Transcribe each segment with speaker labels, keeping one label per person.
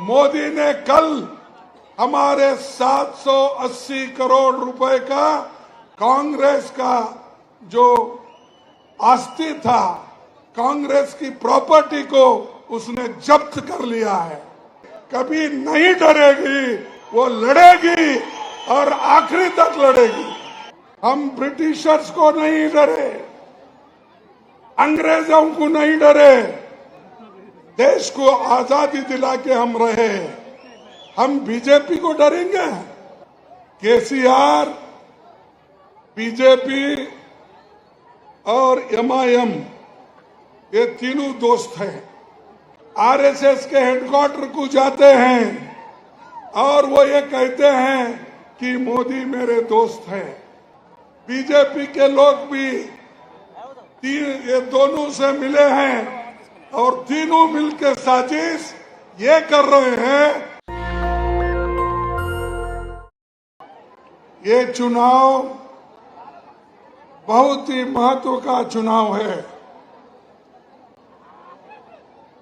Speaker 1: मोदी ने कल हमारे 780 करोड़ रुपए का कांग्रेस का जो आस्ति था, कांग्रेस की प्रॉपर्टी को उसने जब्त कर लिया है। कभी नहीं डरेगी, वो लड़ेगी और आखिरी तक लड़ेगी। हम ब्रिटिशर्स को नहीं डरे, अंग्रेजों को नहीं डरे, देश को आजादी दिला के हम रहे। हम बीजेपी को डरेंगे? केसीआर, बीजेपी और एमआईएम ये तीनों दोस्त हैं। आरएसएस के हेडक्वार्टर को जाते हैं और वो ये कहते हैं कि मोदी मेरे दोस्त हैं। बीजेपी के लोग भी ये दोनों से मिले हैं और तीनों मिलकर साजिश ये कर रहे हैं। ये चुनाव बहुत ही महत्व का चुनाव है।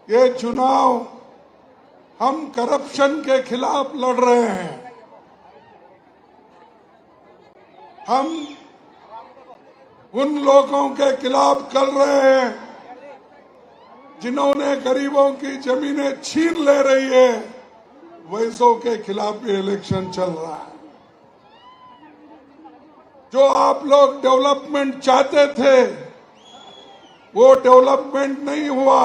Speaker 1: ये चुनाव हम करप्शन के खिलाफ लड़ रहे हैं। हम उन लोगों के खिलाफ कर रहे हैं जिन्होंने गरीबों की जमीनें छीन ले रही है, वैसों के खिलाफ भी इलेक्शन चल रहा है। जो आप लोग डेवलपमेंट चाहते थे वो डेवलपमेंट नहीं हुआ।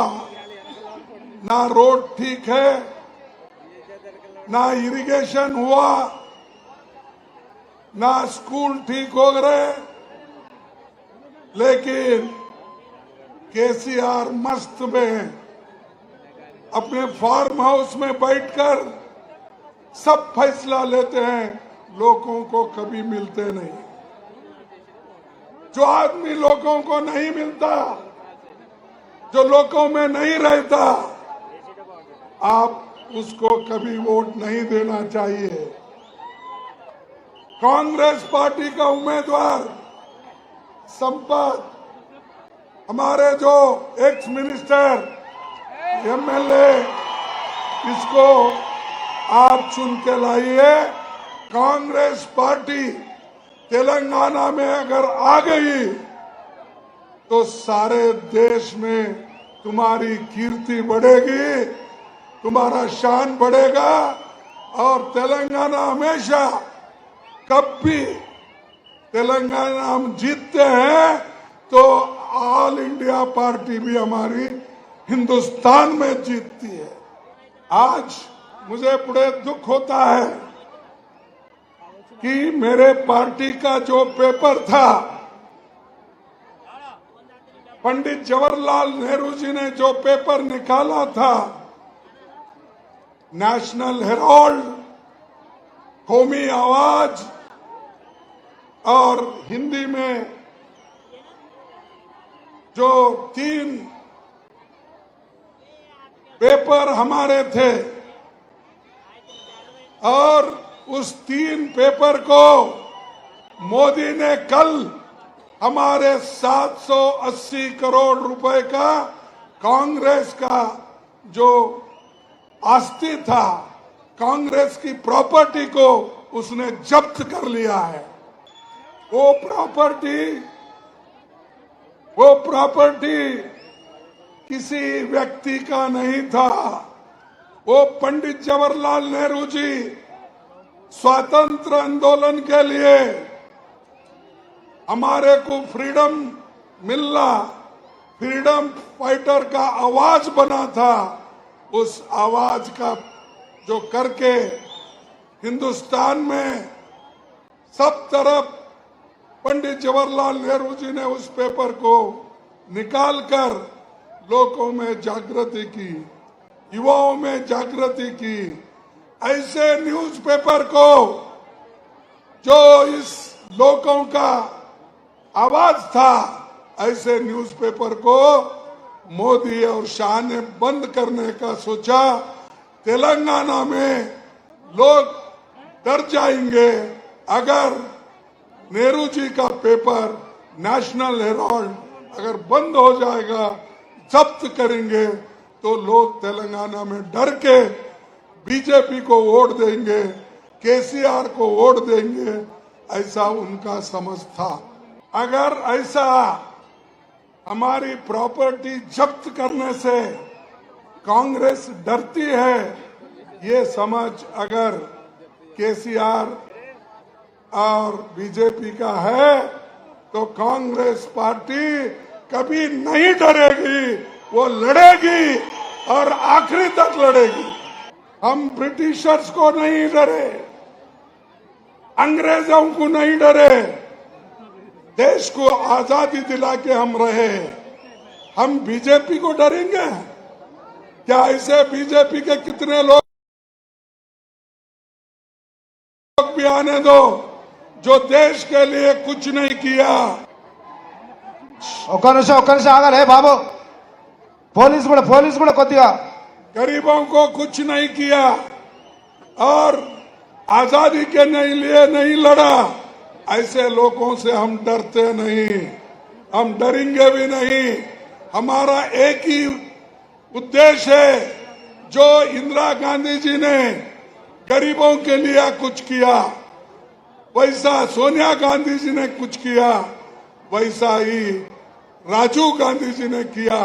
Speaker 1: ना रोड ठीक है, ना इरिगेशन हुआ, ना स्कूल ठीक हो गए। लेकिन केसीआर मस्त में अपने फार्म हाउस में बैठकर सब फैसला लेते हैं, लोगों को कभी मिलते नहीं। जो आदमी लोगों को नहीं मिलता, जो लोगों में नहीं रहता, आप उसको कभी वोट नहीं देना चाहिए। कांग्रेस पार्टी का उम्मीदवार संपत, हमारे जो एक्स मिनिस्टर एमएलए, इसको आप चुन के लाइए। कांग्रेस पार्टी तेलंगाना में अगर आ गई तो सारे देश में तुम्हारी कीर्ति बढ़ेगी, तुम्हारा शान बढ़ेगा और तेलंगाना हमेशा, कब भी तेलंगाना हम जीतते हैं तो ऑल इंडिया पार्टी भी हमारी हिंदुस्तान में जीतती है। आज मुझे बड़े दुख होता है कि मेरे पार्टी का जो पेपर था, पंडित जवाहरलाल नेहरू जी ने जो पेपर निकाला था, नेशनल हेराल्ड, कौमी आवाज और हिंदी में जो 3 पेपर हमारे थे, और उस 3 पेपर को मोदी ने कल हमारे 780 करोड़ रुपए का कांग्रेस का जो आस्ति था, कांग्रेस की प्रॉपर्टी को उसने जब्त कर लिया है। वो प्रॉपर्टी किसी व्यक्ति का नहीं था। वो पंडित जवाहरलाल नेहरू जी स्वातंत्र आंदोलन के लिए हमारे को फ्रीडम मिलना, फ्रीडम फाइटर का आवाज बना था। उस आवाज का जो करके हिंदुस्तान में सब तरफ पंडित जवाहरलाल नेहरू जी ने उस पेपर को निकालकर लोगों में जागृति की, युवाओं में जागृति की। ऐसे न्यूज़पेपर को जो इस लोगों का आवाज था, ऐसे न्यूज़पेपर को मोदी और शाह ने बंद करने का सोचा। तेलंगाना में लोग डर जाएंगे अगर नेहरू जी का पेपर नेशनल हेराल्ड अगर बंद हो जाएगा, जब्त करेंगे, तो लोग तेलंगाना में डर के बीजेपी को वोट देंगे, केसीआर को वोट देंगे, ऐसा उनका समझ था। अगर ऐसा हमारी प्रॉपर्टी जब्त करने से कांग्रेस डरती है, ये समझ अगर केसीआर और बीजेपी का है, तो कांग्रेस पार्टी कभी नहीं डरेगी, वो लड़ेगी और आखिरी तक लड़ेगी। हम ब्रिटिशर्स को नहीं डरे, अंग्रेजों को नहीं डरे, देश को आजादी दिला के हम रहे। हम बीजेपी को डरेंगे क्या? ऐसे बीजेपी के कितने लोग भी आने दो जो देश के लिए कुछ नहीं किया।
Speaker 2: आगे बाबू पोलिस कोद्दिगा
Speaker 1: गरीबों को कुछ नहीं किया और आजादी के लिए नहीं लड़ा। ऐसे लोगों से हम डरते नहीं, हम डरेंगे भी नहीं। हमारा एक ही उद्देश्य है, जो इंदिरा गांधी जी ने गरीबों के लिए कुछ किया, वैसा सोनिया गांधी जी ने कुछ किया, वैसा ही राजीव गांधी जी ने किया।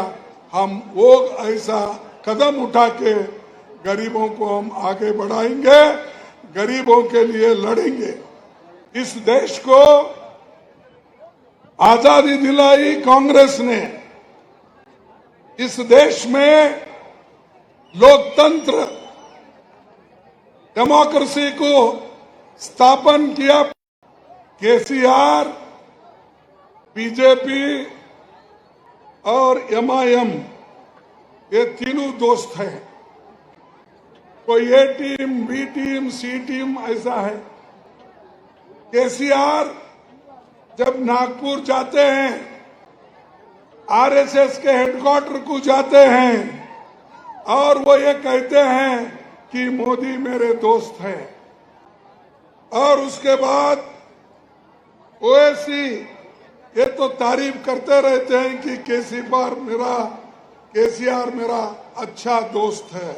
Speaker 1: हम वो ऐसा कदम उठा के गरीबों को हम आगे बढ़ाएंगे, गरीबों के लिए लड़ेंगे। इस देश को आजादी दिलाई कांग्रेस ने। इस देश में लोकतंत्र, डेमोक्रेसी को स्थापन किया केसीआर, बीजेपी और एमआईएम, ये तीनों दोस्त हैं। कोई ए टीम, बी टीम, सी टीम ऐसा है। केसीआर जब नागपुर जाते हैं, आरएसएस के हेडक्वार्टर को जाते हैं और वो ये कहते हैं कि मोदी मेरे दोस्त हैं, और उसके बाद ओवैसी ये तो तारीफ करते रहते हैं कि केसीआर मेरा अच्छा दोस्त है।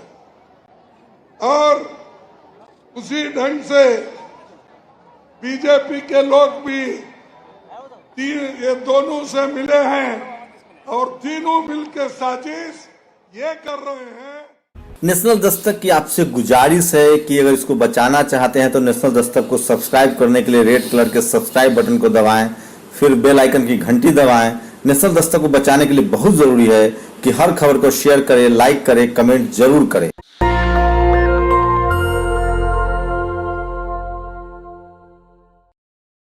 Speaker 1: और उसी ढंग से बीजेपी के लोग भी ये दोनों से मिले हैं और तीनों मिलकर साजिश ये कर रहे हैं।
Speaker 3: नेशनल दस्तक की आपसे गुजारिश है कि अगर इसको बचाना चाहते हैं तो नेशनल दस्तक को सब्सक्राइब करने के लिए रेड कलर के सब्सक्राइब बटन को दबाएं, फिर बेल आइकन की घंटी दबाएं। नेशनल दस्तक को बचाने के लिए बहुत जरूरी है कि हर खबर को शेयर करें, लाइक करें, कमेंट जरूर करें।